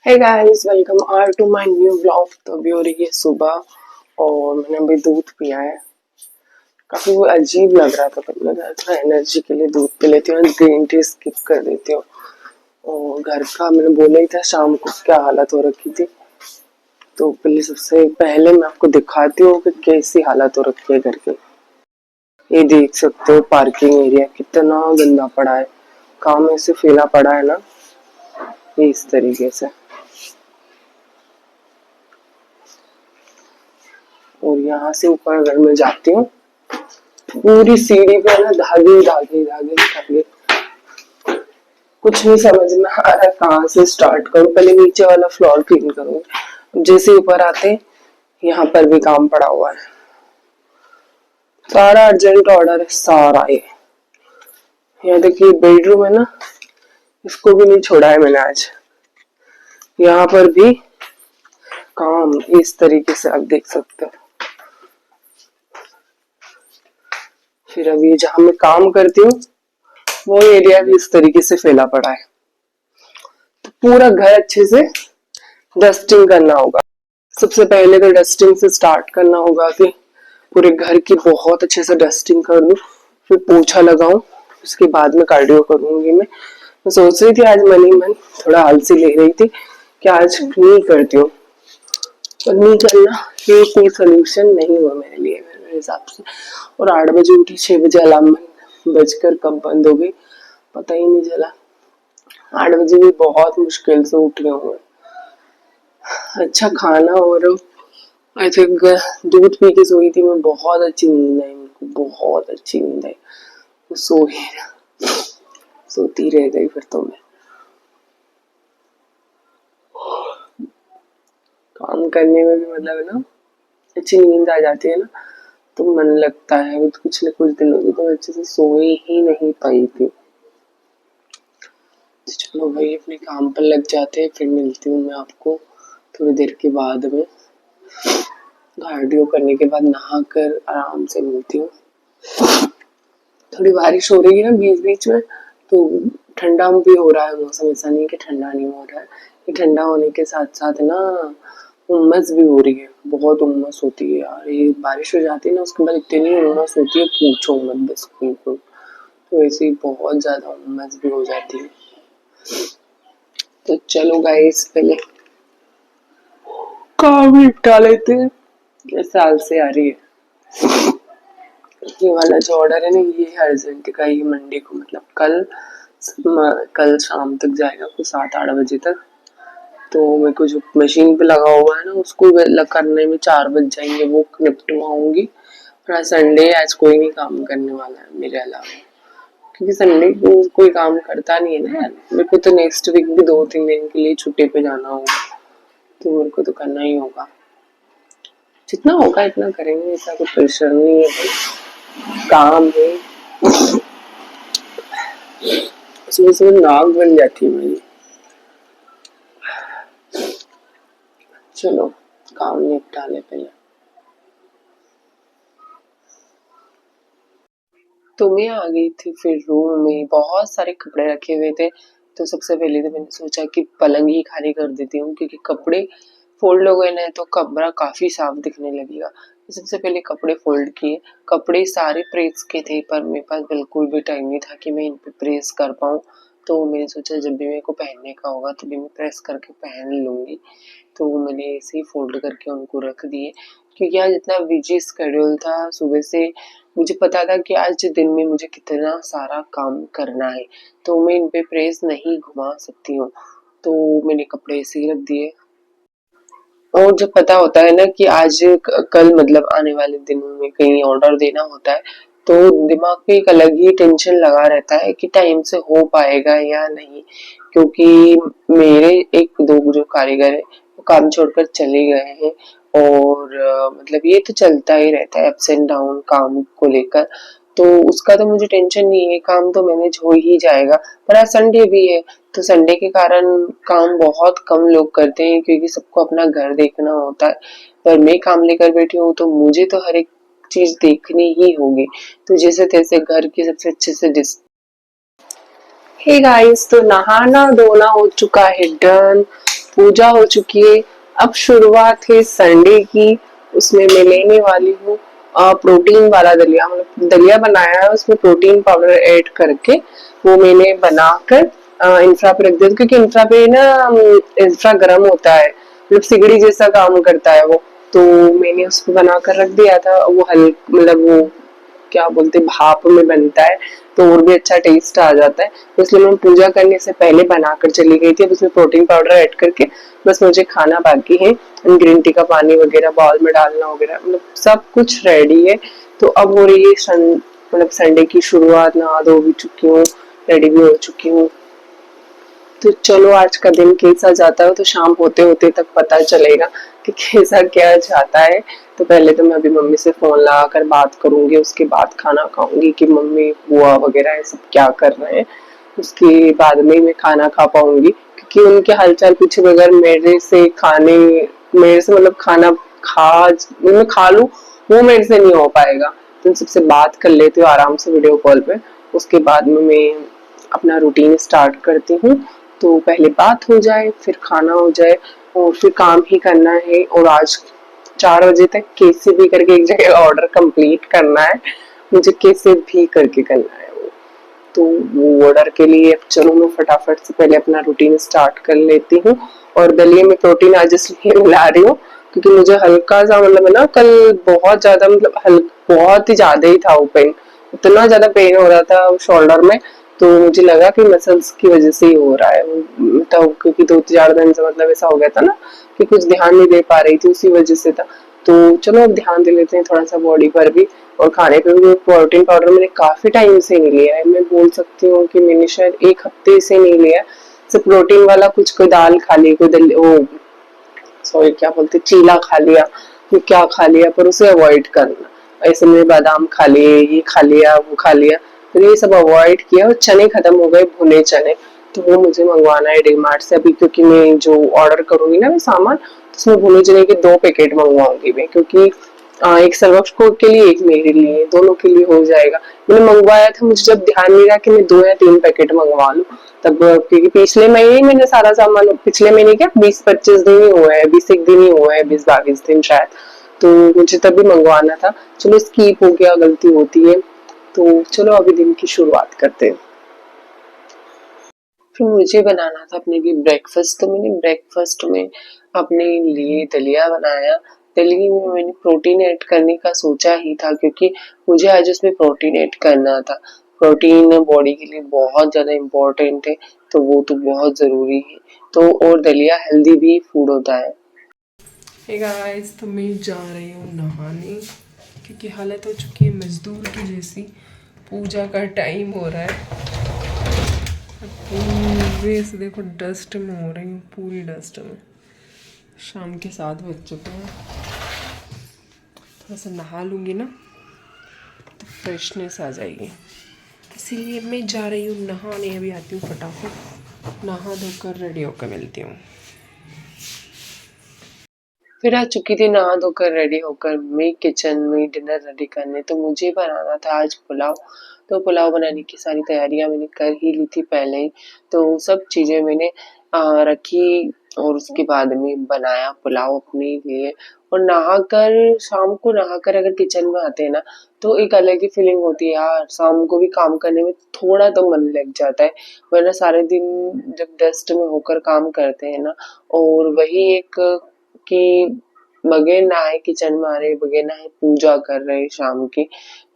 Hey guys, welcome are to my new blog. तो अभी हो रही है सुबह और मैंने अभी दूध पिया है। काफी वो अजीब लग रहा था, पर मैं थोड़ा एनर्जी के लिए दूध पी लेती हूँ, ग्रीन टी स्किप कर देती हूँ। और घर का मैंने बोला ही था शाम को क्या हालत हो रखी थी। तो पहले सबसे पहले मैं आपको दिखाती हूँ कि कैसी हालत हो रखी है घर की। ये देख सकते हो पार्किंग एरिया कितना गंदा पड़ा है, काम ऐसे फैला पड़ा है ना, ये इस तरीके से। और यहाँ से ऊपर अगर मैं जाती हूँ, पूरी सीढ़ी पे ना धागे धागे धागे धागे। कुछ नहीं समझ में आ रहा कहाँ से स्टार्ट करूँ। पहले नीचे वाला फ्लोर क्लीन करूँ, जैसे ऊपर आते यहाँ पर भी काम पड़ा हुआ है। सारा अर्जेंट ऑर्डर है सारा। ये यहाँ देखिए बेडरूम है ना, इसको भी नहीं छोड़ा है मैंने आज। यहाँ पर भी काम इस तरीके से आप देख सकते हो। फिर अभी जहाँ मैं काम करती हूँ वो एरिया भी इस तरीके से फैला पड़ा है। तो पूरा घर अच्छे से डस्टिंग करना होगा। सबसे पहले तो डस्टिंग से स्टार्ट करना होगा कि पूरे घर की बहुत अच्छे से डस्टिंग कर लूं, फिर पोछा लगाऊं, उसके बाद में कार्डियो करूंगी। मैं सोच रही थी आज मन ही मन, थोड़ा आलसी ले रही थी कि आज नहीं करती हूँ, पर नहीं करना ये कोई सोल्यूशन नहीं हुआ मेरे लिए, मेरे हिसाब से। और 8 बजे उठी, 6 बजे अलार्म बजकर कब बंद हो गई पता ही नहीं चला। 8 बजे भी बहुत मुश्किल से उठ रही हूँ। अच्छा खाना और आई थिंक दूध पी के सोई थी मैं, बहुत अच्छी नींद आई मेरे को, बहुत अच्छी नींद आई। तो सोती रह गई फिर तो मैं। काम करने में भी मतलब है ना, अच्छी नींद आ जाती है ना तो मन लगता है। अभी तो कुछ न कुछ दिनों से तो अच्छे से सोई ही नहीं पाई थी। तो चलो भाई अपने काम पर लग जाते हैं, फिर मिलती हूँ मैं आपको थोड़ी देर के बाद में। कार्डियो करने के बाद नहा कर आराम से मिलती हूँ। थोड़ी बारिश हो रही है ना बीच बीच में, तो ठंडा भी हो रहा है मौसम। ऐसा नहीं कि ठंडा नहीं हो रहा है, ये ठंडा होने के साथ साथ ना उमस भी हो रही है। बहुत उमस होती है यार, ये बारिश हो जाती है ना उसके बाद इतनी उमस होती है पूछो मत बस बिल्कुल। तो ऐसे ही बहुत ज्यादा उमस भी हो जाती है। तो चलो गाइस पहले काम निपटा लेते हैं, साल से आ रही है। ये वाला जो ऑर्डर है ना, ये है अर्जेंट का, ये मंडे को मतलब कल शाम तक जाएगा, कुछ 7-8 बजे तक। तो मेरे को जो मशीन पे लगा हुआ है ना उसको करने में 4 बज जाएंगे, वो निपटवाऊंगी। और आज संडे, आज कोई नहीं काम करने वाला है मेरे अलावा, क्योंकि संडे को कोई काम करता नहीं है ना यार। मेरे को तो नेक्स्ट वीक भी 2-3 दिन के लिए छुट्टी पे जाना होगा, तो मेरे को तो करना ही होगा। जितना होगा इतना करेंगे, ऐसा कोई प्रेशर नहीं है भाई, काम है। सुबह सुबह नाक बन जाती है मेरी। चलो काम निपटा ले पहले। तो मैं आ गई थी फिर रूम में, बहुत सारे कपड़े रखे हुए थे। तो सबसे पहले तो मैंने सोचा कि पलंग ही खाली कर देती हूँ, क्योंकि कपड़े फोल्ड हो गए ना तो कमरा काफी साफ दिखने लगेगा। तो सबसे पहले कपड़े फोल्ड किए। कपड़े सारे प्रेस के थे, पर मेरे पास बिल्कुल भी टाइम नहीं था कि मैं इन पे प्रेस कर पाऊँ। तो मैंने सोचा जब भी मेरे को पहनने का होगा तभी मैं प्रेस करके पहन लूंगी। तो मैंने ऐसे ही फोल्ड करके उनको रख दिए, क्योंकि आज इतना बिजी स्केड्यूल था सुबह से। मुझे पता था कि आज दिन में मुझे कितना सारा काम करना है, तो मैं इन पे प्रेस नहीं घुमा सकती हूँ। तो मैंने कपड़े ऐसे ही रख दिए। और जब पता होता है ना कि आज कल मतलब आने वाले दिनों में कहीं ऑर्डर देना होता है, तो दिमाग पे एक अलग ही टेंशन लगा रहता है कि टाइम से हो पाएगा या नहीं। क्योंकि मेरे एक दो जो कारीगर है वो काम छोड़कर चले गए हैं। और मतलब ये तो चलता ही रहता है अप्स एंड डाउन काम को लेकर। तो उसका तो मुझे टेंशन नहीं है, काम तो मैनेज हो ही जाएगा। पर आज संडे भी है, तो संडे के कारण काम बहुत कम लोग करते हैं, क्योंकि सबको अपना घर देखना होता है। पर मैं काम लेकर बैठी हूँ तो मुझे तो हर एक चीज देखनी ही होगी। तो जैसे तैसे घर की सबसे अच्छे से हे गाइस, तो नहाना धोना हो चुका है डन। पूजा हो चुकी है। अब शुरुआत है संडे की। उसमें मैं लेने वाली हूँ प्रोटीन वाला दलिया। मतलब दलिया बनाया है, उसमें प्रोटीन पाउडर ऐड करके वो मैंने बनाकर इंफ्रा पे रख दिया, क्योंकि इंफ्रा पे ना इंफ्रा गर्म होता है, मतलब सिगड़ी जैसा काम करता है वो। तो मैंने उसको बनाकर रख दिया था। वो मतलब वो क्या बोलते भाप में बनता है, तो और भी अच्छा टेस्ट आ जाता है। तो इसलिए मैं पूजा करने से पहले बनाकर चली गई थी। अब उसमें प्रोटीन पाउडर ऐड करके बस मुझे खाना बाकी है। ग्रीन टी का पानी वगैरह बाउल में डालना वगैरह, मतलब सब कुछ रेडी है। तो अब हो रही है मतलब संडे की शुरुआत। नहा धो भी चुकी हूँ, रेडी भी हो चुकी हूँ। तो चलो आज का दिन कैसा जाता है तो शाम होते होते तक पता चलेगा कि कैसा क्या जाता है। तो पहले तो मैं अभी मम्मी से फोन लगा कर बात करूंगी, उसके बाद खाना खाऊंगी कि मम्मी बुआ वगैरह ये सब क्या कर रहे हैं। उसके बाद में मैं खाना खा पाऊंगी, क्योंकि उनके हालचाल पूछे बगैर मेरे से मतलब खाना मैं खा लूं, वो मेरे से नहीं हो पाएगा। तो उन सबसे बात कर लेती हूँ आराम से वीडियो कॉल पे। उसके बाद में मैं अपना रूटीन स्टार्ट करती हूँ। तो पहले बात हो जाए, फिर खाना हो जाए, और फिर काम ही करना है। और आज 4 बजे तक कैसे भी करके एक जगह ऑर्डर कंप्लीट करना है, मुझे कैसे भी करके करना है वो। तो वो ऑर्डर के लिए अब चलो मैं फटाफट से पहले अपना रूटीन स्टार्ट कर लेती हूँ। और दलिए में प्रोटीन आज इसलिए मिला रही हूँ क्योंकि मुझे हल्का सा मतलब है ना, कल बहुत ज्यादा मतलब बहुत ही ज्यादा ही था वो पेन। इतना ज्यादा पेन हो रहा था शोल्डर में, तो मुझे लगा कि मसल्स की वजह से ही हो रहा है। मतलब क्योंकि 2-4 दिन से मतलब ऐसा हो गया था ना कि कुछ ध्यान नहीं दे पा रही थी, उसी वजह से था। तो चलो अब ध्यान दे लेते हैं थोड़ा सा बॉडी पर भी। और खाने पे भी प्रोटीन पाउडर मैंने काफी टाइम से नहीं लिया है। मैं बोल सकती हूँ कि मैंने शायद 1 हफ्ते से नहीं लिया। सिर्फ प्रोटीन वाला कुछ, कोई दाल खा ली, कोई वो सॉरी क्या बोलते चीला खा लिया, कोई क्या खा लिया, पर उसे अवॉइड करना। ऐसे में बादाम खा लिए, ये खा लिया, वो खा लिया, फिर ये सब अवॉइड किया। और चने खत्म हो गए, भुने चने, तो वो मुझे मंगवाना है डीमार्ट से अभी, क्योंकि मैं जो ऑर्डर करूंगी ना मैं सामान, तो उसमें भुने चने के 2 पैकेट मंगवाऊंगी मैं, क्योंकि एक सर्वक्ष को के लिए एक मेरे लिए, दोनों के लिए हो जाएगा। मैंने मंगवाया था, मुझे जब ध्यान नहीं रहा कि मैं 2 या 3 पैकेट मंगवा लूं तब, क्योंकि पिछले महीने ही मैंने सारा सामान, पिछले महीने क्या 20-25 दिन ही हुए हैं, 20 एक दिन ही हुए हैं, 20-22 दिन शायद। तो मुझे तभी मंगवाना था। चलो स्कीप हो गया, गलती होती है। तो चलो अभी दिन की शुरुआत करते हैं। फिर मुझे बनाना था अपने लिए ब्रेकफास्ट। तो मैंने ब्रेकफास्ट में अपने लिए दलिया बनाया। दलिया में मैंने प्रोटीन ऐड करने का सोचा ही था, क्योंकि मुझे आज उसमें प्रोटीन ऐड करना था। प्रोटीन बॉडी के लिए बहुत ज्यादा इम्पोर्टेंट है, तो वो तो बहुत जरूरी है। तो और दलिया हेल्दी भी फूड होता है। हे गाइस, तो मैं जा रही हूँ नहाने, क्योंकि हालत हो चुकी है मजदूर की जैसी। पूजा का टाइम हो रहा है। पूरे से देखो डस्ट में हो रही हूँ, पूरी डस्ट में। शाम के 7 बज चुके हैं। थोड़ा सा नहा लूँगी ना तो फ्रेशनेस आ जाएगी, इसीलिए मैं जा रही हूँ नहाने। अभी आती हूँ फटाफट, नहा धोकर रेडी होकर मिलती हूँ। फिर आ चुकी थी नहा धोकर रेडी होकर मैं किचन में डिनर रेडी करने। तो मुझे बनाना था आज पुलाव। तो पुलाव बनाने की सारी तैयारियां मैंने कर ही ली थी पहले ही। तो सब चीजें मैंने रखी, और उसके बाद में बनाया पुलाव अपने लिए। और नहाकर, शाम को नहाकर अगर किचन में आते हैं ना, तो एक अलग ही फीलिंग होती है यार। शाम को भी काम करने में थोड़ा तो मन लग जाता है, वरना सारे दिन जब डस्ट में होकर काम करते हैं ना, और वही एक कि बगैर नहाए किचन में आ रहे, बगैर नहाए पूजा कर रहे शाम की,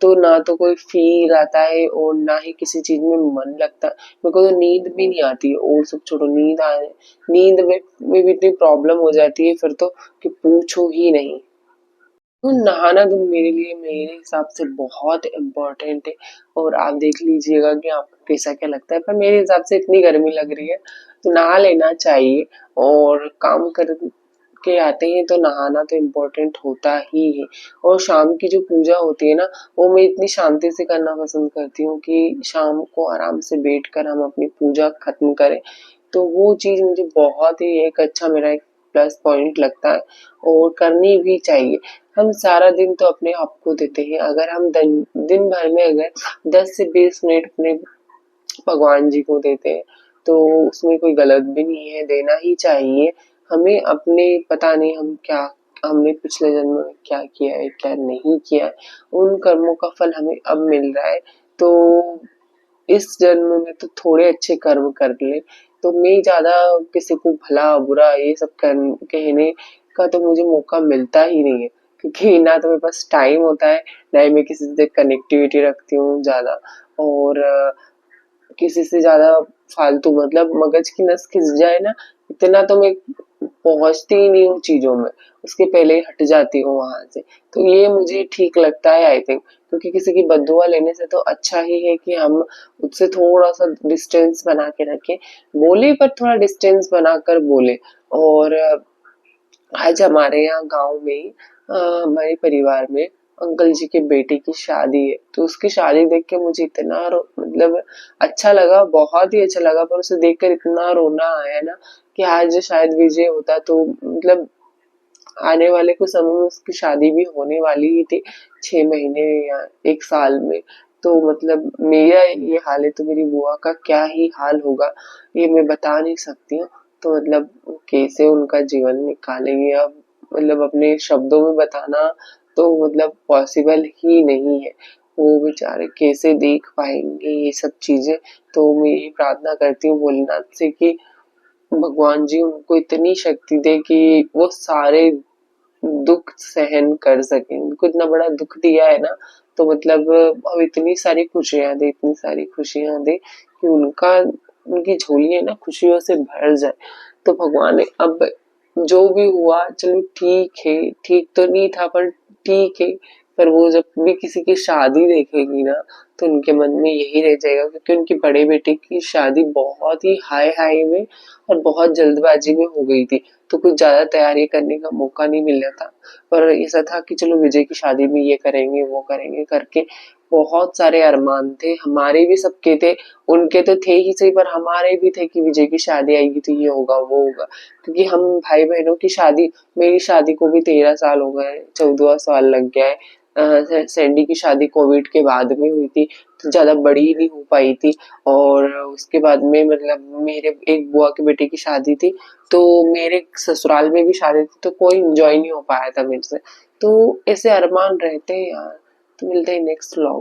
तो ना तो कोई फील आता है और ना ही किसी चीज में मन लगता। मेरे को तो नींद भी नहीं आती है, और सब छोड़ो, नींद में भी इतनी प्रॉब्लम हो जाती है फिर तो कि पूछो ही नहीं। तो नहाना तो मेरे लिए, मेरे हिसाब से बहुत इम्पोर्टेंट है। और आप देख लीजिएगा कि आपको कैसा क्या लगता है, पर मेरे हिसाब से इतनी गर्मी लग रही है तो नहा लेना चाहिए। और काम कर के आते हैं तो नहाना तो इम्पोर्टेंट होता ही है। और शाम की जो पूजा होती है ना, वो मैं इतनी शांति से करना पसंद करती हूँ कि शाम को आराम से बैठ कर हम अपनी पूजा खत्म करें। तो वो चीज मुझे बहुत ही एक अच्छा, मेरा एक प्लस पॉइंट लगता है, और करनी भी चाहिए। हम सारा दिन तो अपने आप को देते हैं, अगर हम दिन भर में अगर 10 से 20 मिनट अपने भगवान जी को देते हैं, तो उसमें कोई गलत भी नहीं है, देना ही चाहिए। हमें अपने पता नहीं हमने पिछले जन्म में क्या किया है क्या नहीं किया है, उन कर्मों का फल हमें अब मिल रहा है। तो इस जन्म में तो थोड़े अच्छे कर्म कर ले, तो मैं ज्यादा किसी को भला बुरा ये सब कहने का तो मुझे मौका मिलता ही नहीं है, क्योंकि ना तो मेरे पास टाइम होता है, ना ही मैं किसी से कनेक्टिविटी रखती हूँ ज्यादा, और किसी से ज्यादा फालतू मतलब मगज की नस खिंच जाए ना, इतना तो मैं पहुंचती ही नहीं हूँ चीजों में, उसके पहले ही हट जाती हूँ वहां से। तो ये मुझे ठीक लगता है आई थिंक, क्योंकि किसी की बददुआ लेने से तो अच्छा ही है कि हम उससे थोड़ा सा डिस्टेंस बना के रखें, बोले पर थोड़ा डिस्टेंस बनाकर बोले। और आज हमारे यहाँ गांव में हमारे परिवार में अंकल जी के बेटे की शादी है, तो उसकी शादी देख के मुझे इतना मतलब अच्छा लगा, बहुत ही अच्छा लगा, पर उसे देखकर इतना रोना आया ना कि आज शायद विजय होता तो मतलब आने वाले कुछ समय में उसकी शादी भी होने वाली ही थी, 6 महीने या 1 साल में। तो मतलब मेरा ये हाल है तो मेरी बुआ का क्या ही हाल होगा, ये मैं बता नहीं सकती हूँ। तो मतलब कैसे उनका जीवन निकालेंगे अब, मतलब अपने शब्दों में बताना तो मतलब पॉसिबल ही नहीं है। वो बेचारे कैसे देख पाएंगे ये सब चीजें। तो मैं यही प्रार्थना करती हूँ भोलेनाथ से कि भगवान जी उनको इतनी शक्ति दे कि वो सारे दुख सहन कर सके, उनको इतना बड़ा दुख दिया है ना, तो मतलब अब इतनी सारी खुशियां दे, इतनी सारी खुशियां दे कि उनकी झोली है ना खुशियों से भर जाए। तो भगवान ने अब जो भी हुआ चलो ठीक है, ठीक तो नहीं था पर ठीक है, पर वो जब भी किसी की शादी देखेगी ना तो उनके मन में यही रह जाएगा, क्योंकि उनकी बड़े बेटे की शादी बहुत ही हाई हाई में और बहुत जल्दबाजी में हो गई थी, तो कुछ ज्यादा तैयारी करने का मौका नहीं मिला था। पर ऐसा था कि चलो विजय की शादी में ये करेंगे वो करेंगे करके बहुत सारे अरमान थे, हमारे भी सबके थे, उनके तो थे ही सही पर हमारे भी थे कि विजय की शादी आएगी तो ये होगा वो होगा, क्योंकि हम भाई बहनों की शादी, मेरी शादी को भी 13 साल हो गए, 14 साल लग गया है। सैंडी की शादी कोविड के बाद में हुई थी, तो ज्यादा बड़ी नहीं हो पाई थी। और उसके बाद में मतलब मेरे एक बुआ के बेटे की शादी थी, तो मेरे ससुराल में भी शादी थी, तो कोई एंजॉय नहीं हो पाया था मेरे से। तो ऐसे अरमान रहते हैं यार। तो मिलते हैं नेक्स्ट व्लॉग।